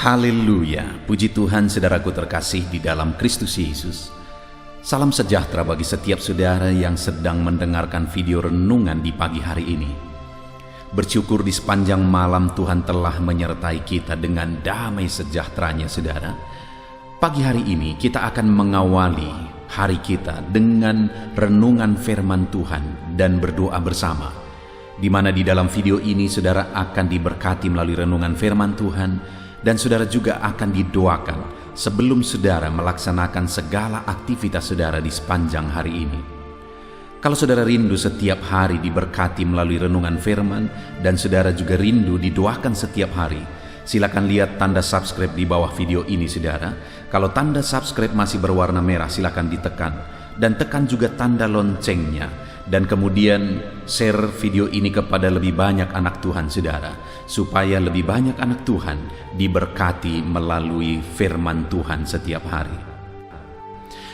Haleluya, puji Tuhan saudaraku terkasih di dalam Kristus Yesus. Salam sejahtera bagi setiap saudara yang sedang mendengarkan video renungan di pagi hari ini. Bersyukur di sepanjang malam Tuhan telah menyertai kita dengan damai sejahteranya saudara. Pagi hari ini kita akan mengawali hari kita dengan renungan firman Tuhan dan berdoa bersama. Di mana di dalam video ini saudara akan diberkati melalui renungan firman Tuhan, dan saudara juga akan didoakan sebelum saudara melaksanakan segala aktivitas saudara di sepanjang hari ini. Kalau saudara rindu setiap hari diberkati melalui renungan firman, dan saudara juga rindu didoakan setiap hari, silakan lihat tanda subscribe di bawah video ini saudara. Kalau tanda subscribe masih berwarna merah, silakan ditekan, dan tekan juga tanda loncengnya. Dan kemudian share video ini kepada lebih banyak anak Tuhan saudara, supaya lebih banyak anak Tuhan diberkati melalui firman Tuhan setiap hari.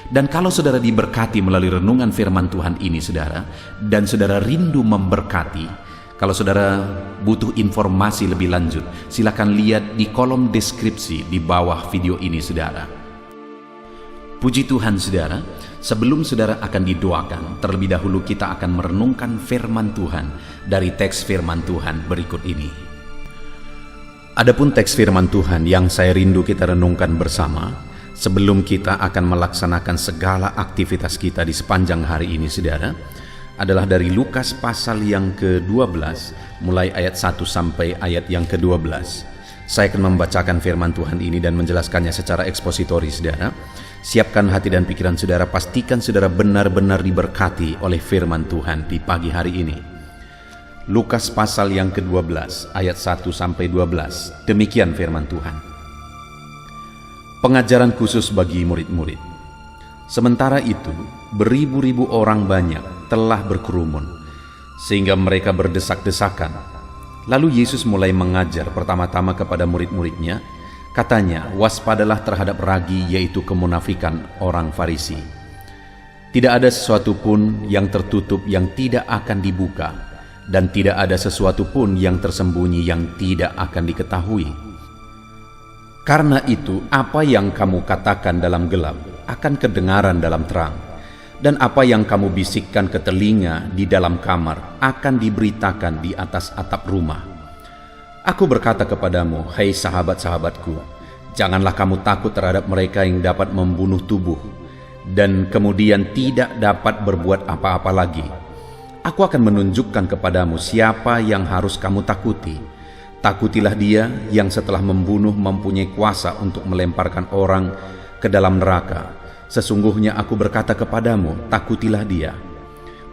Dan kalau saudara diberkati melalui renungan firman Tuhan ini saudara, dan saudara rindu memberkati, kalau saudara butuh informasi lebih lanjut, silakan lihat di kolom deskripsi di bawah video ini saudara. Puji Tuhan saudara, sebelum saudara akan didoakan, terlebih dahulu kita akan merenungkan firman Tuhan dari teks firman Tuhan berikut ini. Adapun teks firman Tuhan yang saya rindu kita renungkan bersama, sebelum kita akan melaksanakan segala aktivitas kita di sepanjang hari ini saudara, adalah dari Lukas pasal yang ke-12, mulai ayat 1 sampai ayat yang ke-12. Saya akan membacakan firman Tuhan ini dan menjelaskannya secara ekspositori saudara. Siapkan hati dan pikiran saudara, pastikan saudara benar-benar diberkati oleh firman Tuhan di pagi hari ini. Lukas pasal yang ke-12 ayat 1 sampai 12. Demikian firman Tuhan. Pengajaran khusus bagi murid-murid. Sementara itu, beribu-ribu orang banyak telah berkerumun, sehingga mereka berdesak-desakan. Lalu Yesus mulai mengajar pertama-tama kepada murid-muridnya. Katanya, waspadalah terhadap ragi, yaitu kemunafikan orang Farisi. Tidak ada sesuatu pun yang tertutup yang tidak akan dibuka, dan tidak ada sesuatu pun yang tersembunyi yang tidak akan diketahui. Karena itu, apa yang kamu katakan dalam gelap akan kedengaran dalam terang, dan apa yang kamu bisikkan ke telinga di dalam kamar akan diberitakan di atas atap rumah. Aku berkata kepadamu, hai sahabat-sahabatku, janganlah kamu takut terhadap mereka yang dapat membunuh tubuh, dan kemudian tidak dapat berbuat apa-apa lagi. Aku akan menunjukkan kepadamu siapa yang harus kamu takuti. Takutilah dia yang setelah membunuh mempunyai kuasa untuk melemparkan orang ke dalam neraka. Sesungguhnya aku berkata kepadamu, takutilah dia.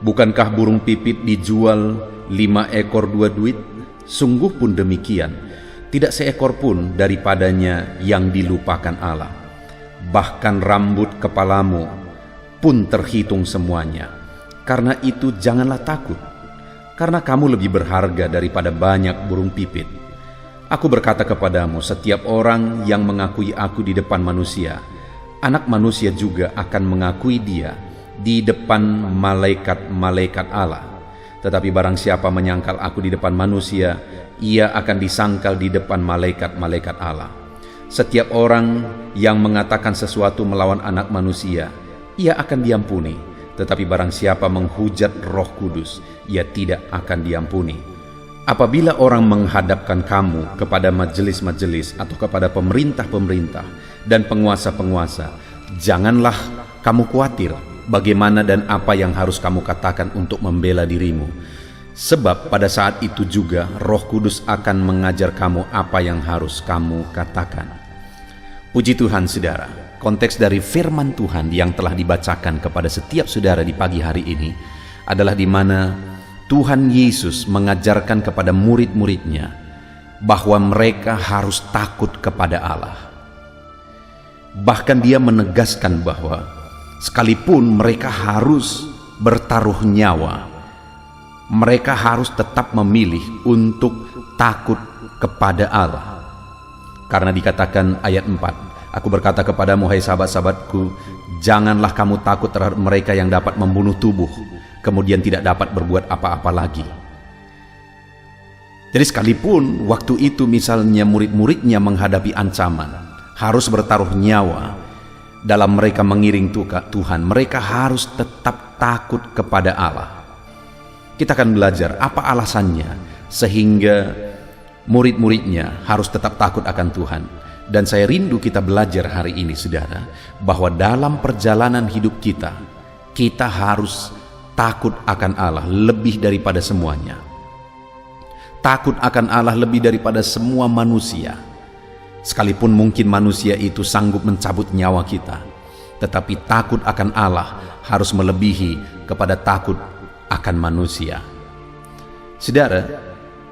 Bukankah burung pipit dijual 5 ekor 2 duit? Sungguh pun demikian, tidak seekor pun daripadanya yang dilupakan Allah. Bahkan rambut kepalamu pun terhitung semuanya. Karena itu janganlah takut, karena kamu lebih berharga daripada banyak burung pipit. Aku berkata kepadamu, setiap orang yang mengakui aku di depan manusia, Anak Manusia juga akan mengakui dia di depan malaikat-malaikat Allah. Tetapi barang siapa menyangkal aku di depan manusia, ia akan disangkal di depan malaikat-malaikat Allah. Setiap orang yang mengatakan sesuatu melawan Anak Manusia, ia akan diampuni. Tetapi barang siapa menghujat Roh Kudus, ia tidak akan diampuni. Apabila orang menghadapkan kamu kepada majelis-majelis atau kepada pemerintah-pemerintah dan penguasa-penguasa, janganlah kamu khawatir bagaimana dan apa yang harus kamu katakan untuk membela dirimu. Sebab pada saat itu juga Roh Kudus akan mengajar kamu apa yang harus kamu katakan. Puji Tuhan saudara, konteks dari firman Tuhan yang telah dibacakan kepada setiap saudara di pagi hari ini adalah di mana Tuhan Yesus mengajarkan kepada murid-muridnya bahwa mereka harus takut kepada Allah. Bahkan dia menegaskan bahwa sekalipun mereka harus bertaruh nyawa, mereka harus tetap memilih untuk takut kepada Allah. Karena dikatakan ayat 4, aku berkata kepadamu, hai sahabat-sahabatku, janganlah kamu takut terhadap mereka yang dapat membunuh tubuh, kemudian tidak dapat berbuat apa-apa lagi. Jadi sekalipun waktu itu misalnya murid-muridnya menghadapi ancaman, harus bertaruh nyawa dalam mereka mengiring Tuhan, mereka harus tetap takut kepada Allah. Kita akan belajar apa alasannya sehingga murid-muridnya harus tetap takut akan Tuhan. Dan saya rindu kita belajar hari ini, saudara, bahwa dalam perjalanan hidup kita, kita harus takut akan Allah lebih daripada semuanya. Takut akan Allah lebih daripada semua manusia. Sekalipun mungkin manusia itu sanggup mencabut nyawa kita, tetapi takut akan Allah harus melebihi kepada takut akan manusia. Saudara,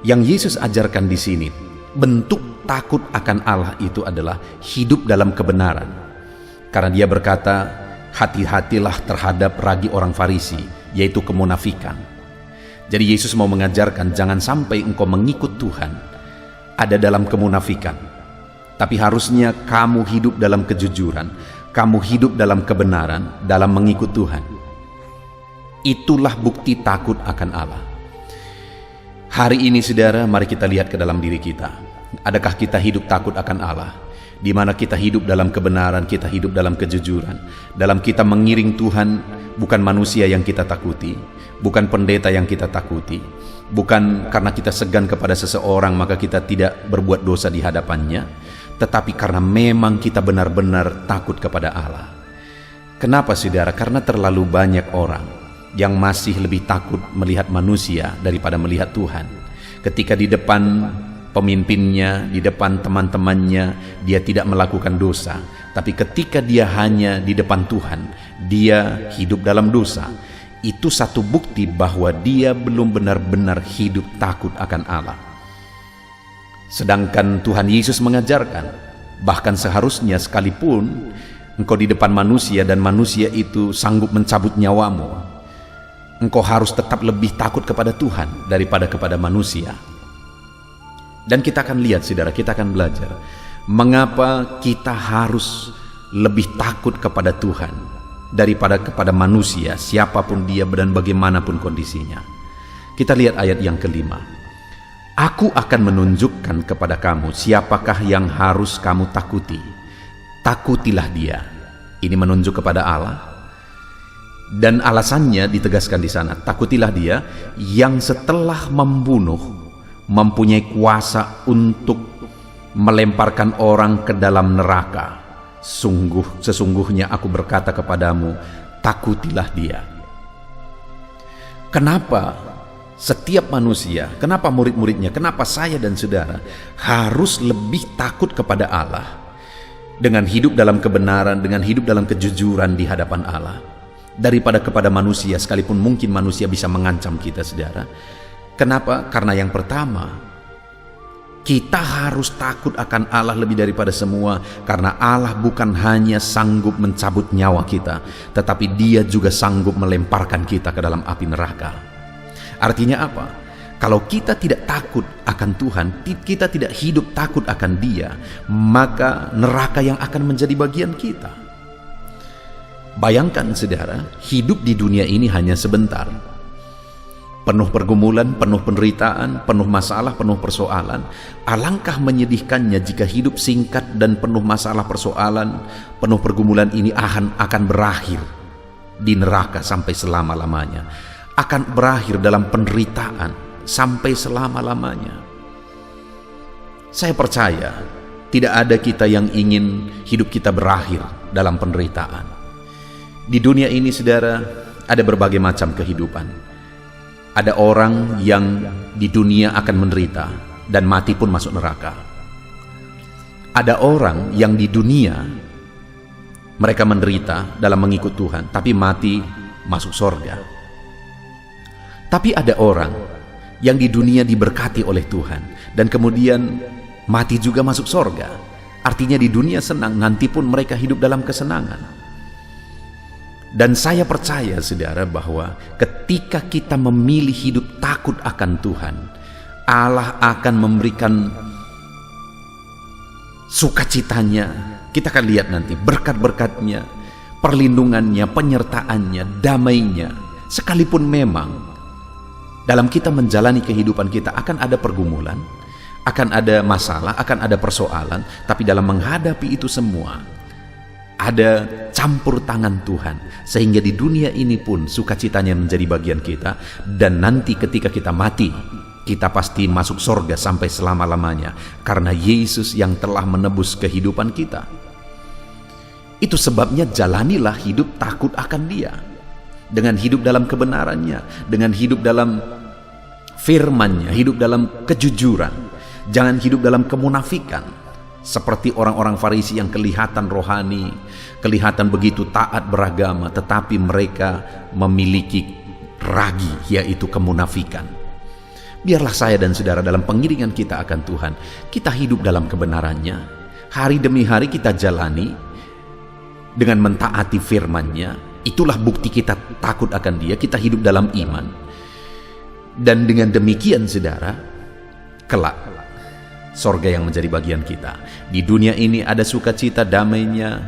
yang Yesus ajarkan di sini, bentuk takut akan Allah itu adalah hidup dalam kebenaran. Karena dia berkata, hati-hatilah terhadap ragi orang Farisi, yaitu kemunafikan. Jadi Yesus mau mengajarkan jangan sampai engkau mengikut Tuhan ada dalam kemunafikan. Tapi harusnya kamu hidup dalam kejujuran, kamu hidup dalam kebenaran, dalam mengikut Tuhan. Itulah bukti takut akan Allah. Hari ini, saudara, mari kita lihat ke dalam diri kita. Adakah kita hidup takut akan Allah? Di mana kita hidup dalam kebenaran, kita hidup dalam kejujuran. Dalam kita mengiring Tuhan, bukan manusia yang kita takuti, bukan pendeta yang kita takuti, bukan karena kita segan kepada seseorang maka kita tidak berbuat dosa di hadapannya, tetapi karena memang kita benar-benar takut kepada Allah. Kenapa, saudara? Karena terlalu banyak orang yang masih lebih takut melihat manusia daripada melihat Tuhan. Ketika di depan pemimpinnya, di depan teman-temannya, dia tidak melakukan dosa. Tapi ketika dia hanya di depan Tuhan, dia hidup dalam dosa. Itu satu bukti bahwa dia belum benar-benar hidup takut akan Allah. Sedangkan Tuhan Yesus mengajarkan, bahkan seharusnya sekalipun engkau di depan manusia dan manusia itu sanggup mencabut nyawamu, engkau harus tetap lebih takut kepada Tuhan daripada kepada manusia. Dan kita akan lihat, saudara, kita akan belajar mengapa kita harus lebih takut kepada Tuhan daripada kepada manusia, siapapun dia dan bagaimanapun kondisinya. Kita lihat ayat yang kelima. Aku akan menunjukkan kepada kamu siapakah yang harus kamu takuti. Takutilah dia. Ini menunjuk kepada Allah. Dan alasannya ditegaskan di sana. Takutilah dia yang setelah membunuh mempunyai kuasa untuk melemparkan orang ke dalam neraka. Sesungguhnya aku berkata kepadamu, takutilah dia. Kenapa setiap manusia, kenapa murid-muridnya, kenapa saya dan saudara harus lebih takut kepada Allah dengan hidup dalam kebenaran, dengan hidup dalam kejujuran di hadapan Allah, daripada kepada manusia, sekalipun mungkin manusia bisa mengancam kita, saudara? Kenapa? Karena yang pertama, kita harus takut akan Allah lebih daripada semua, karena Allah bukan hanya sanggup mencabut nyawa kita, tetapi Dia juga sanggup melemparkan kita ke dalam api neraka. Artinya apa? Kalau kita tidak takut akan Tuhan, kita tidak hidup takut akan Dia, maka neraka yang akan menjadi bagian kita. Bayangkan, saudara, hidup di dunia ini hanya sebentar. Penuh pergumulan, penuh penderitaan, penuh masalah, penuh persoalan. Alangkah menyedihkannya jika hidup singkat dan penuh masalah, persoalan, penuh pergumulan ini akan berakhir di neraka sampai selama-lamanya. Akan berakhir dalam penderitaan sampai selama-lamanya. Saya percaya tidak ada kita yang ingin hidup kita berakhir dalam penderitaan. Di dunia ini, saudara, ada berbagai macam kehidupan. Ada orang yang di dunia akan menderita dan mati pun masuk neraka. Ada orang yang di dunia mereka menderita dalam mengikut Tuhan, tapi mati masuk sorga. Tapi ada orang yang di dunia diberkati oleh Tuhan dan kemudian mati juga masuk sorga. Artinya di dunia senang, nanti pun mereka hidup dalam kesenangan. Dan saya percaya, saudara, bahwa ketika kita memilih hidup takut akan Tuhan, Allah akan memberikan sukacitanya. Kita akan lihat nanti berkat-berkatnya, perlindungannya, penyertaannya, damainya. Sekalipun memang Dalam kita menjalani kehidupan kita akan ada pergumulan, akan ada masalah, akan ada persoalan, tapi dalam menghadapi itu semua ada campur tangan Tuhan, sehingga di dunia ini pun sukacitanya menjadi bagian kita, dan nanti ketika kita mati, kita pasti masuk sorga sampai selama-lamanya, karena Yesus yang telah menebus kehidupan kita. Itu sebabnya jalanilah hidup takut akan Dia, dengan hidup dalam kebenarannya, dengan hidup dalam firman-Nya, hidup dalam kejujuran. Jangan hidup dalam kemunafikan, seperti orang-orang Farisi yang kelihatan rohani, kelihatan begitu taat beragama, tetapi mereka memiliki ragi, yaitu kemunafikan. Biarlah saya dan saudara dalam pengiringan kita akan Tuhan, kita hidup dalam kebenarannya. Hari demi hari kita jalani dengan mentaati firman-Nya. Itulah bukti kita takut akan Dia, kita hidup dalam iman. Dan dengan demikian saudara, kelak sorga yang menjadi bagian kita. Di dunia ini ada sukacita damainya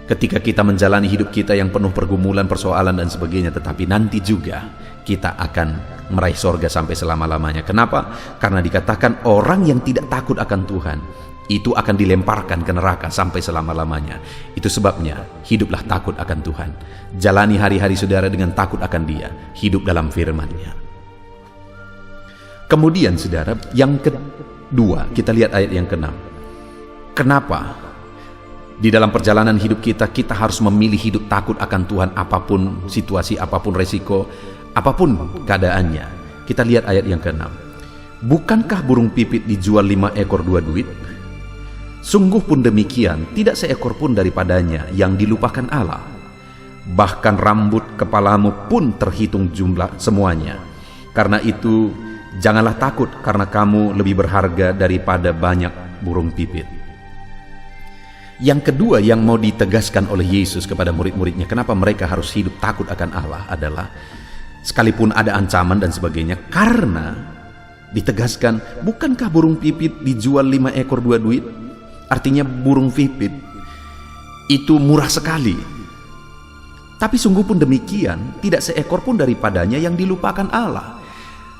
ketika kita menjalani hidup kita yang penuh pergumulan, persoalan dan sebagainya, tetapi nanti juga kita akan meraih sorga sampai selama-lamanya. Kenapa? Karena dikatakan orang yang tidak takut akan Tuhan itu akan dilemparkan ke neraka sampai selama-lamanya. Itu sebabnya hiduplah takut akan Tuhan. Jalani hari-hari saudara dengan takut akan Dia, hidup dalam firman-Nya. Kemudian saudara, yang kedua, kita lihat ayat yang ke-6. Kenapa di dalam perjalanan hidup kita harus memilih hidup takut akan Tuhan, apapun situasi, apapun resiko, apapun keadaannya? Kita lihat ayat yang ke-6. Bukankah burung pipit dijual 5 ekor 2 duit? Sungguh pun demikian, tidak seekor pun daripadanya yang dilupakan Allah. Bahkan rambut kepalamu pun terhitung jumlah semuanya. Karena itu, janganlah takut, karena kamu lebih berharga daripada banyak burung pipit. Yang kedua yang mau ditegaskan oleh Yesus kepada murid-muridnya, kenapa mereka harus hidup takut akan Allah adalah, sekalipun ada ancaman dan sebagainya, karena ditegaskan, bukankah burung pipit dijual 5 ekor 2 duit? Artinya burung pipit itu murah sekali. Tapi sungguh pun demikian, tidak seekor pun daripadanya yang dilupakan Allah.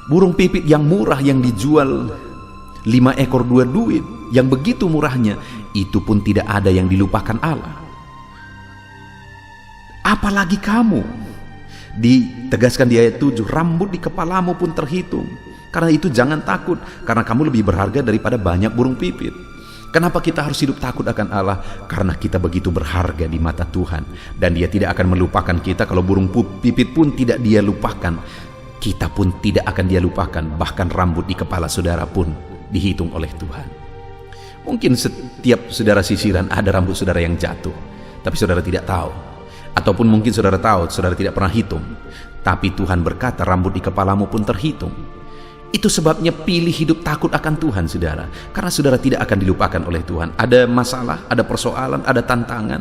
Burung pipit yang murah yang dijual 5 ekor 2 duit, yang begitu murahnya, itu pun tidak ada yang dilupakan Allah. Apalagi kamu. Ditegaskan di ayat 7, rambut di kepalamu pun terhitung. Karena itu jangan takut, karena kamu lebih berharga daripada banyak burung pipit. Kenapa kita harus hidup takut akan Allah? Karena kita begitu berharga di mata Tuhan, dan Dia tidak akan melupakan kita. Kalau burung pipit pun tidak Dia lupakan, kita pun tidak akan Dia lupakan. Bahkan rambut di kepala saudara pun dihitung oleh Tuhan. Mungkin setiap saudara sisiran ada rambut saudara yang jatuh, tapi saudara tidak tahu. Ataupun mungkin saudara tahu, saudara tidak pernah hitung. Tapi Tuhan berkata rambut di kepalamu pun terhitung. Itu sebabnya pilih hidup takut akan Tuhan saudara, karena saudara tidak akan dilupakan oleh Tuhan. Ada masalah, ada persoalan, ada tantangan,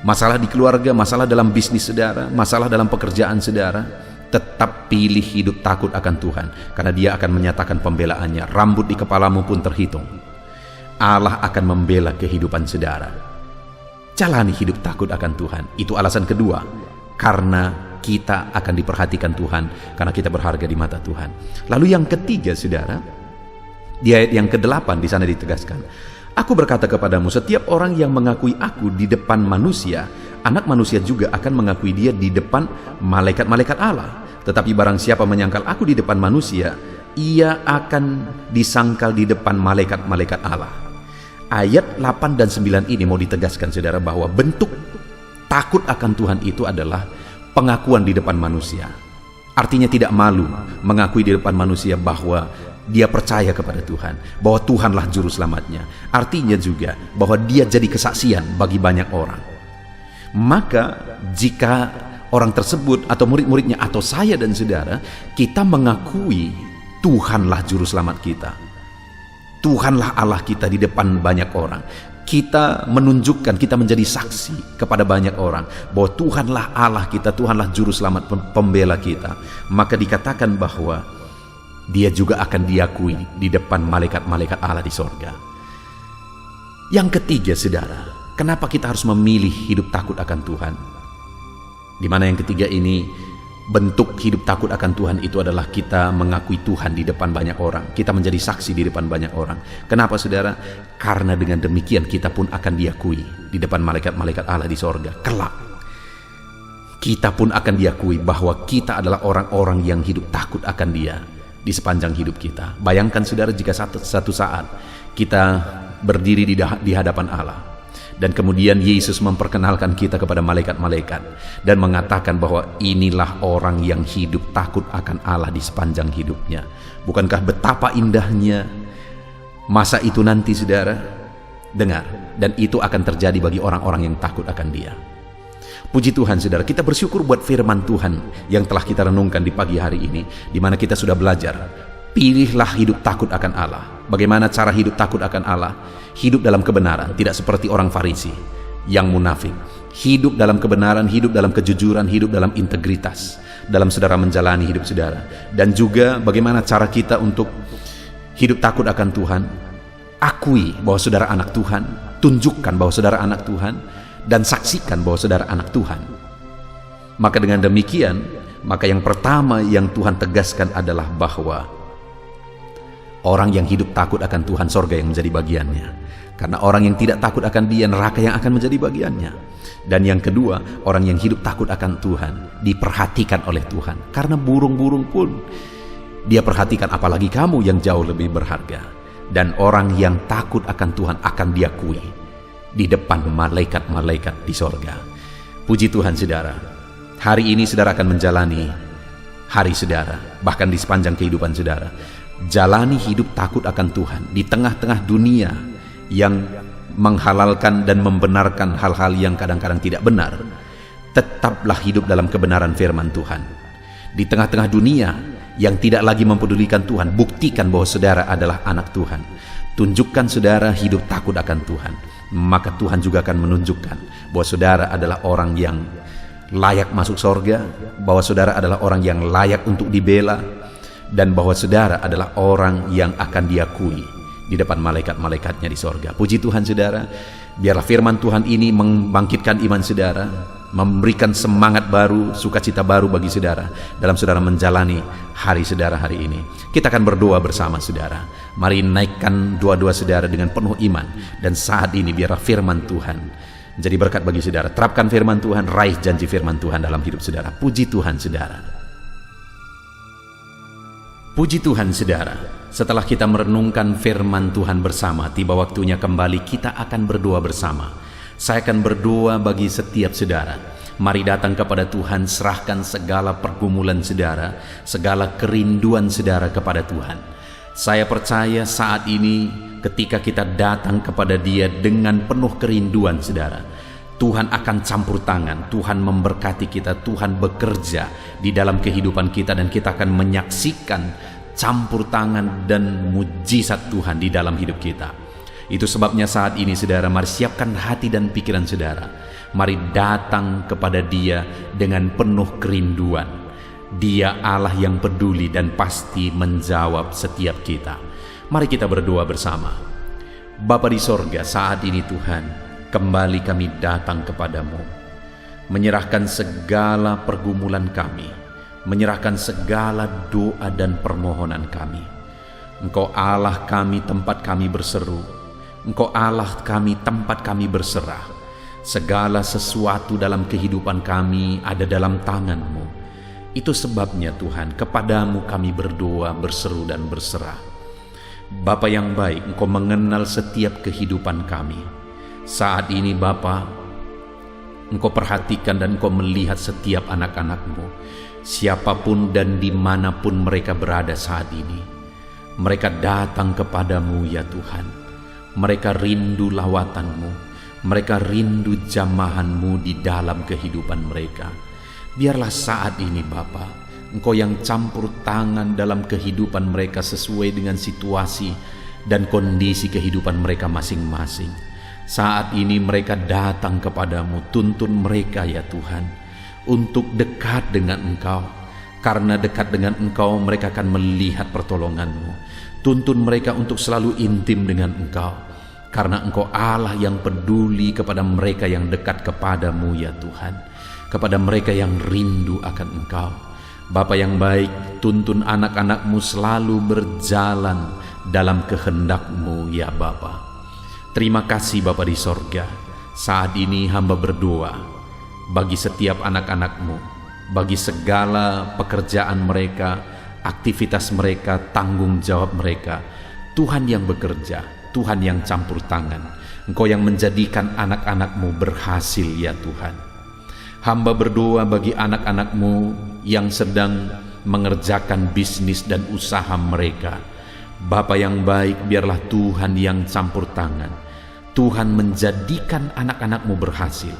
masalah di keluarga, masalah dalam bisnis saudara, masalah dalam pekerjaan saudara, tetap pilih hidup takut akan Tuhan, karena Dia akan menyatakan pembelaannya. Rambut di kepalamu pun terhitung. Allah akan membela kehidupan saudara. Jalani hidup takut akan Tuhan. Itu alasan kedua, karena kita akan diperhatikan Tuhan, karena kita berharga di mata Tuhan. Lalu yang ketiga saudara, di ayat yang ke-8 di sana ditegaskan, aku berkata kepadamu, setiap orang yang mengakui aku di depan manusia, anak manusia juga akan mengakui dia di depan malaikat-malaikat Allah. Tetapi barang siapa menyangkal aku di depan manusia, ia akan disangkal di depan malaikat-malaikat Allah. Ayat 8 dan 9 ini mau ditegaskan saudara, bahwa bentuk takut akan Tuhan itu adalah pengakuan di depan manusia. Artinya tidak malu mengakui di depan manusia bahwa dia percaya kepada Tuhan, bahwa Tuhanlah juru selamatnya. Artinya juga bahwa dia jadi kesaksian bagi banyak orang. Maka jika orang tersebut atau murid-muridnya atau saya dan saudara, kita mengakui Tuhanlah juru selamat kita, Tuhanlah Allah kita di depan banyak orang, kita menunjukkan, kita menjadi saksi kepada banyak orang bahwa Tuhanlah Allah kita, Tuhanlah juru selamat pembela kita, maka dikatakan bahwa Dia juga akan diakui di depan malaikat-malaikat Allah di sorga. Yang ketiga saudara, kenapa kita harus memilih hidup takut akan Tuhan? Di mana yang ketiga ini bentuk hidup takut akan Tuhan itu adalah kita mengakui Tuhan di depan banyak orang. Kita menjadi saksi di depan banyak orang. Kenapa saudara? Karena dengan demikian kita pun akan diakui di depan malaikat-malaikat Allah di sorga. Kelak kita pun akan diakui bahwa kita adalah orang-orang yang hidup takut akan Dia di sepanjang hidup kita. Bayangkan saudara, jika satu saat kita berdiri di hadapan Allah dan kemudian Yesus memperkenalkan kita kepada malaikat-malaikat dan mengatakan bahwa inilah orang yang hidup takut akan Allah di sepanjang hidupnya. Bukankah betapa indahnya masa itu nanti saudara? Dengar, dan itu akan terjadi bagi orang-orang yang takut akan Dia. Puji Tuhan saudara, kita bersyukur buat firman Tuhan yang telah kita renungkan di pagi hari ini, di mana kita sudah belajar, pilihlah hidup takut akan Allah. Bagaimana cara hidup takut akan Allah? Hidup dalam kebenaran, tidak seperti orang Farisi yang munafik. Hidup dalam kebenaran, hidup dalam kejujuran, hidup dalam integritas, dalam saudara menjalani hidup saudara. Dan juga bagaimana cara kita untuk hidup takut akan Tuhan? Akui bahwa saudara anak Tuhan, tunjukkan bahwa saudara anak Tuhan, dan saksikan bahwa saudara anak Tuhan. Maka dengan demikian, maka yang pertama yang Tuhan tegaskan adalah bahwa orang yang hidup takut akan Tuhan, sorga yang menjadi bagiannya. Karena orang yang tidak takut akan Dia, neraka yang akan menjadi bagiannya. Dan yang kedua, orang yang hidup takut akan Tuhan diperhatikan oleh Tuhan. Karena burung-burung pun Dia perhatikan, apalagi kamu yang jauh lebih berharga. Dan orang yang takut akan Tuhan akan diakui di depan malaikat-malaikat di sorga. Puji Tuhan saudara, hari ini saudara akan menjalani hari saudara, bahkan di sepanjang kehidupan saudara. Jalani hidup takut akan Tuhan di tengah-tengah dunia yang menghalalkan dan membenarkan hal-hal yang kadang-kadang tidak benar. Tetaplah hidup dalam kebenaran firman Tuhan. Di tengah-tengah dunia yang tidak lagi mempedulikan Tuhan, buktikan bahwa saudara adalah anak Tuhan. Tunjukkan saudara hidup takut akan Tuhan, maka Tuhan juga akan menunjukkan bahwa saudara adalah orang yang layak masuk sorga, bahwa saudara adalah orang yang layak untuk dibela, dan bahwa saudara adalah orang yang akan diakui di depan malaikat-malaikatnya di sorga. Puji Tuhan saudara, biarlah firman Tuhan ini membangkitkan iman saudara, memberikan semangat baru, sukacita baru bagi saudara dalam saudara menjalani hari saudara hari ini. Kita akan berdoa bersama saudara. Mari naikkan doa-doa saudara dengan penuh iman. Dan saat ini biarlah firman Tuhan menjadi berkat bagi saudara. Terapkan firman Tuhan, raih janji firman Tuhan dalam hidup saudara. Puji Tuhan saudara. Puji Tuhan saudara. Setelah kita merenungkan firman Tuhan bersama, tiba waktunya kembali kita akan berdoa bersama. Saya akan berdoa bagi setiap saudara. Mari datang kepada Tuhan, serahkan segala pergumulan saudara, segala kerinduan saudara kepada Tuhan. Saya percaya saat ini ketika kita datang kepada Dia dengan penuh kerinduan saudara, Tuhan akan campur tangan, Tuhan memberkati kita, Tuhan bekerja di dalam kehidupan kita, dan kita akan menyaksikan campur tangan dan mujizat Tuhan di dalam hidup kita. Itu sebabnya saat ini saudara, mari siapkan hati dan pikiran saudara. Mari datang kepada Dia dengan penuh kerinduan. Dia Allah yang peduli dan pasti menjawab setiap kita. Mari kita berdoa bersama. Bapa di sorga, saat ini Tuhan, kembali kami datang kepadamu, menyerahkan segala pergumulan kami, menyerahkan segala doa dan permohonan kami. Engkau Allah kami, tempat kami berseru. Engkau Allah kami, tempat kami berserah. Segala sesuatu dalam kehidupan kami ada dalam tangan-Mu. Itu sebabnya Tuhan, kepadamu kami berdoa, berseru dan berserah. Bapa yang baik, Engkau mengenal setiap kehidupan kami. Saat ini Bapa, Engkau perhatikan dan Engkau melihat setiap anak-anak-Mu, siapapun dan dimanapun mereka berada saat ini. Mereka datang kepadamu ya Tuhan. Mereka rindu lawatan-Mu, mereka rindu jamahan-Mu di dalam kehidupan mereka. Biarlah saat ini Bapa, Engkau yang campur tangan dalam kehidupan mereka sesuai dengan situasi dan kondisi kehidupan mereka masing-masing. Saat ini mereka datang kepadamu, tuntun mereka ya Tuhan, untuk dekat dengan Engkau. Karena dekat dengan Engkau mereka akan melihat pertolongan-Mu. Tuntun mereka untuk selalu intim dengan Engkau, karena Engkau Allah yang peduli kepada mereka yang dekat kepadamu ya Tuhan, kepada mereka yang rindu akan Engkau. Bapa yang baik, tuntun anak-anak-Mu selalu berjalan dalam kehendak-Mu ya Bapa. Terima kasih Bapa di sorga. Saat ini hamba berdoa bagi setiap anak-anak-Mu, bagi segala pekerjaan mereka, aktivitas mereka, tanggung jawab mereka. Tuhan yang bekerja, Tuhan yang campur tangan. Engkau yang menjadikan anak-anak-Mu berhasil ya Tuhan. Hamba berdoa bagi anak-anak-Mu yang sedang mengerjakan bisnis dan usaha mereka. Bapa yang baik, biarlah Tuhan yang campur tangan. Tuhan menjadikan anak-anak-Mu berhasil.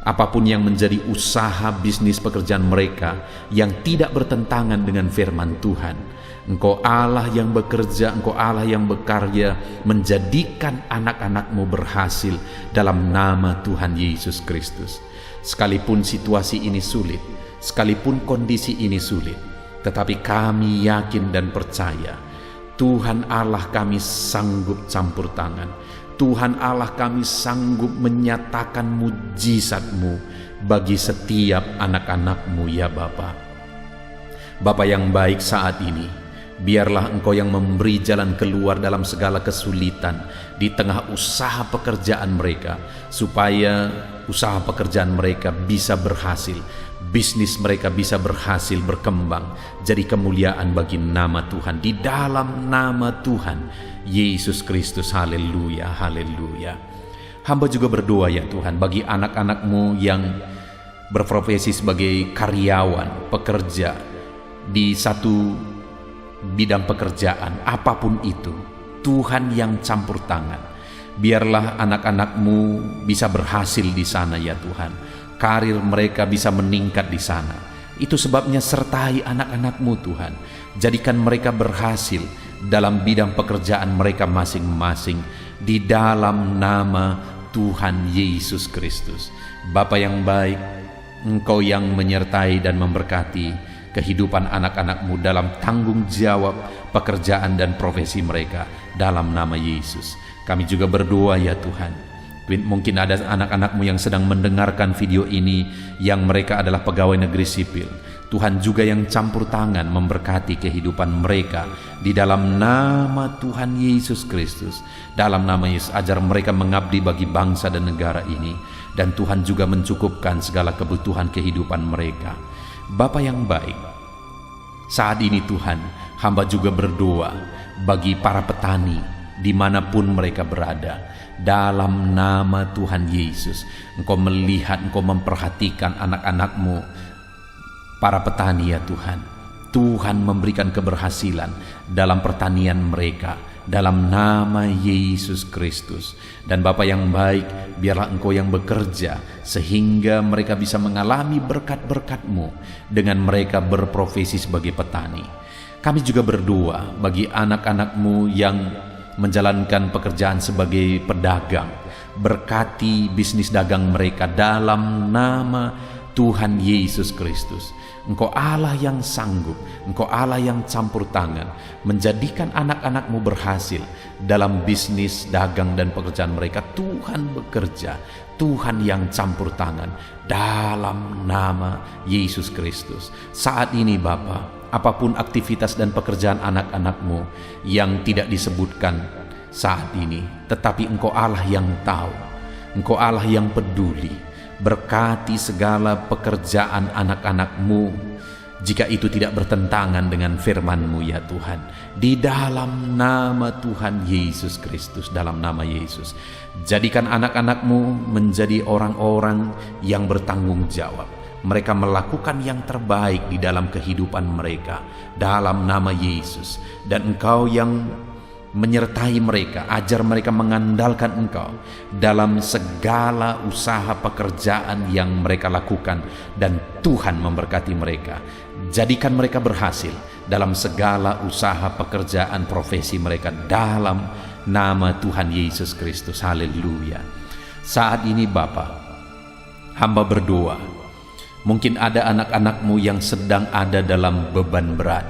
Apapun yang menjadi usaha bisnis pekerjaan mereka yang tidak bertentangan dengan firman Tuhan, Engkau Allah yang bekerja, Engkau Allah yang berkarya, menjadikan anak-anak-Mu berhasil dalam nama Tuhan Yesus Kristus. Sekalipun situasi ini sulit, sekalipun kondisi ini sulit, tetapi kami yakin dan percaya Tuhan Allah kami sanggup campur tangan. Tuhan Allah kami sanggup menyatakan mujizat-Mu bagi setiap anak-anak-Mu ya Bapa. Bapa yang baik, saat ini biarlah Engkau yang memberi jalan keluar dalam segala kesulitan di tengah usaha pekerjaan mereka, supaya usaha pekerjaan mereka bisa berhasil, bisnis mereka bisa berhasil berkembang, jadi kemuliaan bagi nama Tuhan, di dalam nama Tuhan Yesus Kristus. Haleluya, haleluya. Hamba juga berdoa ya Tuhan bagi anak-anak-Mu yang berprofesi sebagai karyawan, pekerja di satu bidang pekerjaan, apapun itu, Tuhan yang campur tangan. Biarlah anak-anak-Mu bisa berhasil di sana ya Tuhan. Karir mereka bisa meningkat di sana. Itu sebabnya sertai anak-anak-Mu Tuhan. Jadikan mereka berhasil dalam bidang pekerjaan mereka masing-masing, di dalam nama Tuhan Yesus Kristus. Bapa yang baik, Engkau yang menyertai dan memberkati kehidupan anak-anak-Mu dalam tanggung jawab pekerjaan dan profesi mereka, dalam nama Yesus. Kami juga berdoa ya Tuhan, mungkin ada anak-anak-Mu yang sedang mendengarkan video ini yang mereka adalah pegawai negeri sipil. Tuhan juga yang campur tangan memberkati kehidupan mereka di dalam nama Tuhan Yesus Kristus. Dalam nama Yesus, ajar mereka mengabdi bagi bangsa dan negara ini, dan Tuhan juga mencukupkan segala kebutuhan kehidupan mereka. Bapa yang baik, saat ini Tuhan, hamba juga berdoa bagi para petani dimanapun mereka berada. Dalam nama Tuhan Yesus, Engkau melihat, Engkau memperhatikan anak-anak-Mu para petani ya Tuhan. Tuhan memberikan keberhasilan dalam pertanian mereka, dalam nama Yesus Kristus. Dan Bapa yang baik, biarlah Engkau yang bekerja sehingga mereka bisa mengalami berkat-berkat-Mu dengan mereka berprofesi sebagai petani. Kami juga berdoa bagi anak-anak-Mu yang menjalankan pekerjaan sebagai pedagang. Berkati bisnis dagang mereka dalam nama Tuhan Yesus Kristus. Engkau Allah yang sanggup, Engkau Allah yang campur tangan, menjadikan anak-anak-Mu berhasil dalam bisnis, dagang, dan pekerjaan mereka. Tuhan bekerja, Tuhan yang campur tangan, dalam nama Yesus Kristus. Saat ini Bapa, apapun aktivitas dan pekerjaan anak-anak-Mu yang tidak disebutkan saat ini, tetapi Engkau Allah yang tahu, Engkau Allah yang peduli. Berkati segala pekerjaan anak-anak-Mu, jika itu tidak bertentangan dengan firman-Mu ya Tuhan, di dalam nama Tuhan Yesus Kristus. Dalam nama Yesus, jadikan anak-anak-Mu menjadi orang-orang yang bertanggung jawab. Mereka melakukan yang terbaik di dalam kehidupan mereka, dalam nama Yesus. Dan Engkau yang menyertai mereka, ajar mereka mengandalkan Engkau dalam segala usaha pekerjaan yang mereka lakukan, dan Tuhan memberkati mereka. Jadikan mereka berhasil dalam segala usaha pekerjaan profesi mereka, dalam nama Tuhan Yesus Kristus. Haleluya. Saat ini Bapa, hamba berdoa, mungkin ada anak-anak-Mu yang sedang ada dalam beban berat,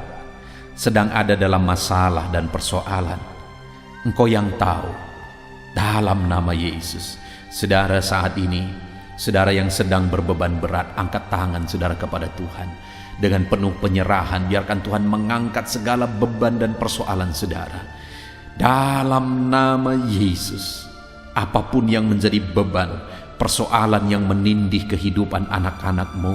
sedang ada dalam masalah dan persoalan. Engkau yang tahu, dalam nama Yesus. Saudara, saat ini, saudara yang sedang berbeban berat, angkat tangan saudara kepada Tuhan. Dengan penuh penyerahan, biarkan Tuhan mengangkat segala beban dan persoalan saudara. Dalam nama Yesus, apapun yang menjadi beban, persoalan yang menindih kehidupan anak-anak-Mu,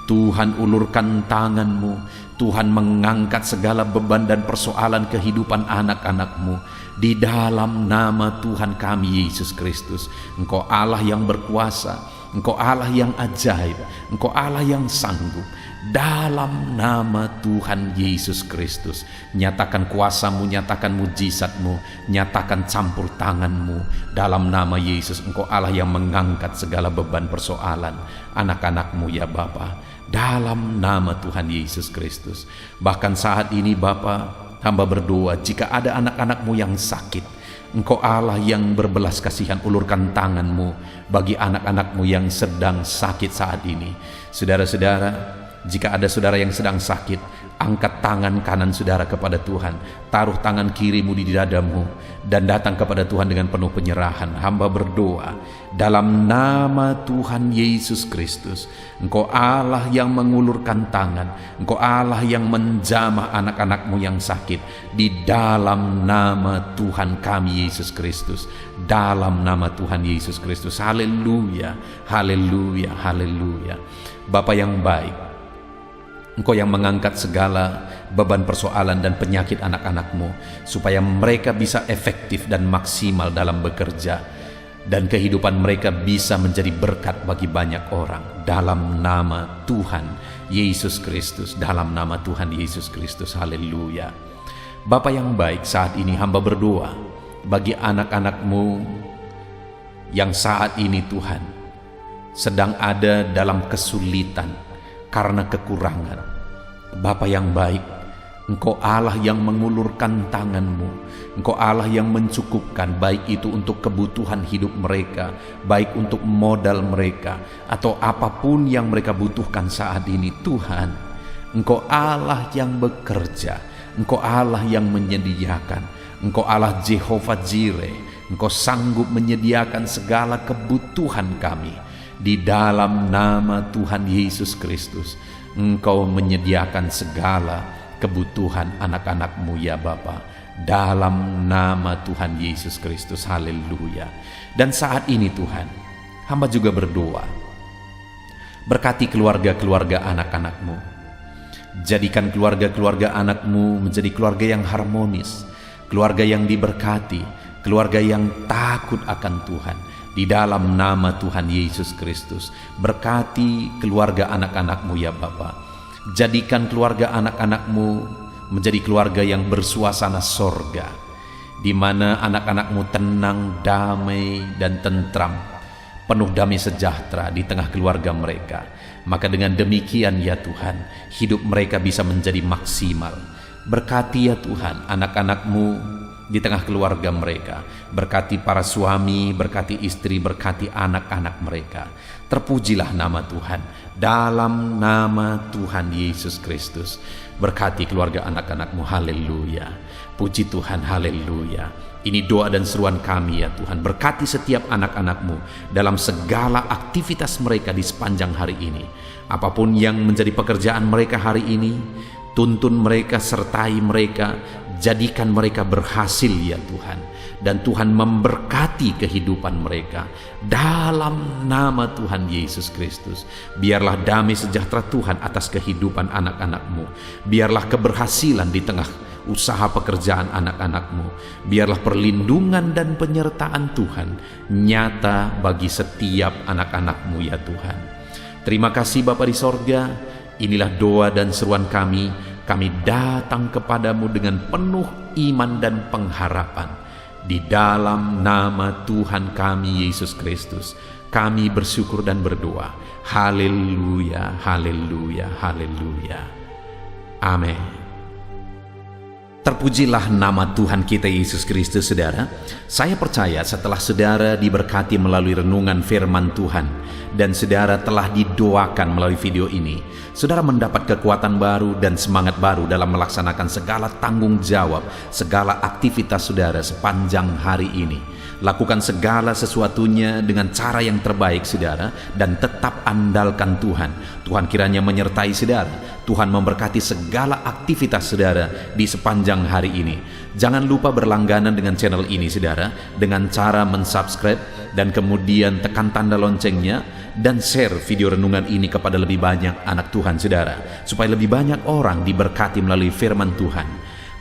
Tuhan ulurkan tangan-Mu. Tuhan mengangkat segala beban dan persoalan kehidupan anak-anak-Mu. Di dalam nama Tuhan kami Yesus Kristus, Engkau Allah yang berkuasa, Engkau Allah yang ajaib, Engkau Allah yang sanggup. Dalam nama Tuhan Yesus Kristus, nyatakan kuasa-Mu, nyatakan mujizat-Mu, nyatakan campur tangan-Mu. Dalam nama Yesus, Engkau Allah yang mengangkat segala beban persoalan anak-anak-Mu ya Bapa. Dalam nama Tuhan Yesus Kristus. Bahkan saat ini Bapa, hamba berdoa, jika ada anak-anak-Mu yang sakit, Engkau Allah yang berbelas kasihan, ulurkan tangan-Mu bagi anak-anak-Mu yang sedang sakit saat ini. Saudara-saudara, jika ada saudara yang sedang sakit, angkat tangan kanan saudara kepada Tuhan, taruh tangan kirimu di dadamu, dan datang kepada Tuhan dengan penuh penyerahan. Hamba berdoa, dalam nama Tuhan Yesus Kristus, Engkau Allah yang mengulurkan tangan, Engkau Allah yang menjamah anak-anak-Mu yang sakit. Di dalam nama Tuhan kami Yesus Kristus, dalam nama Tuhan Yesus Kristus. Haleluya, haleluya, haleluya. Bapa yang baik, Engkau yang mengangkat segala beban persoalan dan penyakit anak-anak-Mu, supaya mereka bisa efektif dan maksimal dalam bekerja, dan kehidupan mereka bisa menjadi berkat bagi banyak orang. Dalam nama Tuhan Yesus Kristus, dalam nama Tuhan Yesus Kristus. Haleluya. Bapa yang baik, saat ini hamba berdoa bagi anak-anak-Mu yang saat ini Tuhan sedang ada dalam kesulitan karena kekurangan. Bapa yang baik, Engkau Allah yang mengulurkan tangan-Mu, Engkau Allah yang mencukupkan, baik itu untuk kebutuhan hidup mereka, baik untuk modal mereka, atau apapun yang mereka butuhkan saat ini. Tuhan, Engkau Allah yang bekerja, Engkau Allah yang menyediakan, Engkau Allah Jehovah Jireh, Engkau sanggup menyediakan segala kebutuhan kami. Di dalam nama Tuhan Yesus Kristus, Engkau menyediakan segala kebutuhan anak-anak-Mu ya Bapa. Dalam nama Tuhan Yesus Kristus. Haleluya. Dan saat ini Tuhan, hamba juga berdoa, berkati keluarga-keluarga anak-anak-Mu. Jadikan keluarga-keluarga anak-Mu menjadi keluarga yang harmonis, keluarga yang diberkati, keluarga yang takut akan Tuhan. Di dalam nama Tuhan Yesus Kristus, berkati keluarga anak-anak-Mu ya Bapa. Jadikan keluarga anak-anak-Mu menjadi keluarga yang bersuasana sorga, di mana anak-anak-Mu tenang, damai, dan tentram, penuh damai sejahtera di tengah keluarga mereka. Maka dengan demikian ya Tuhan, hidup mereka bisa menjadi maksimal. Berkati ya Tuhan anak-anak-Mu di tengah keluarga mereka. Berkati para suami, berkati istri, berkati anak-anak mereka. Terpujilah nama Tuhan. Dalam nama Tuhan Yesus Kristus, berkati keluarga anak-anak-Mu. Haleluya. Puji Tuhan, haleluya. Ini doa dan seruan kami ya Tuhan. Berkati setiap anak-anak-Mu dalam segala aktivitas mereka di sepanjang hari ini. Apapun yang menjadi pekerjaan mereka hari ini, tuntun mereka, sertai mereka, jadikan mereka berhasil ya Tuhan. Dan Tuhan memberkati kehidupan mereka. Dalam nama Tuhan Yesus Kristus, biarlah damai sejahtera Tuhan atas kehidupan anak-anak-Mu. Biarlah keberhasilan di tengah usaha pekerjaan anak-anak-Mu. Biarlah perlindungan dan penyertaan Tuhan nyata bagi setiap anak-anak-Mu ya Tuhan. Terima kasih Bapa di sorga. Inilah doa dan seruan kami. Kami datang kepadamu dengan penuh iman dan pengharapan. Di dalam nama Tuhan kami Yesus Kristus, kami bersyukur dan berdoa. Haleluya, haleluya, haleluya. Amin. Terpujilah nama Tuhan kita Yesus Kristus, saudara. Saya percaya setelah saudara diberkati melalui renungan firman Tuhan dan saudara telah didoakan melalui video ini, saudara mendapat kekuatan baru dan semangat baru dalam melaksanakan segala tanggung jawab, segala aktivitas saudara sepanjang hari ini. Lakukan segala sesuatunya dengan cara yang terbaik, saudara, dan tetap andalkan Tuhan. Tuhan kiranya menyertai saudara. Tuhan memberkati segala aktivitas saudara di sepanjang hari ini. Jangan lupa berlangganan dengan channel ini, saudara, dengan cara mensubscribe dan kemudian tekan tanda loncengnya dan share video renungan ini kepada lebih banyak anak Tuhan, saudara, supaya lebih banyak orang diberkati melalui firman Tuhan.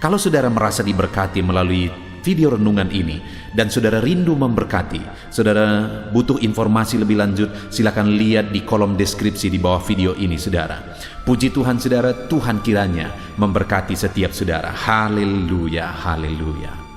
Kalau saudara merasa diberkati melalui video renungan ini dan saudara rindu memberkati, saudara butuh informasi lebih lanjut, silakan lihat di kolom deskripsi di bawah video ini, saudara. Puji Tuhan, saudara, Tuhan kiranya memberkati setiap saudara. Haleluya, haleluya.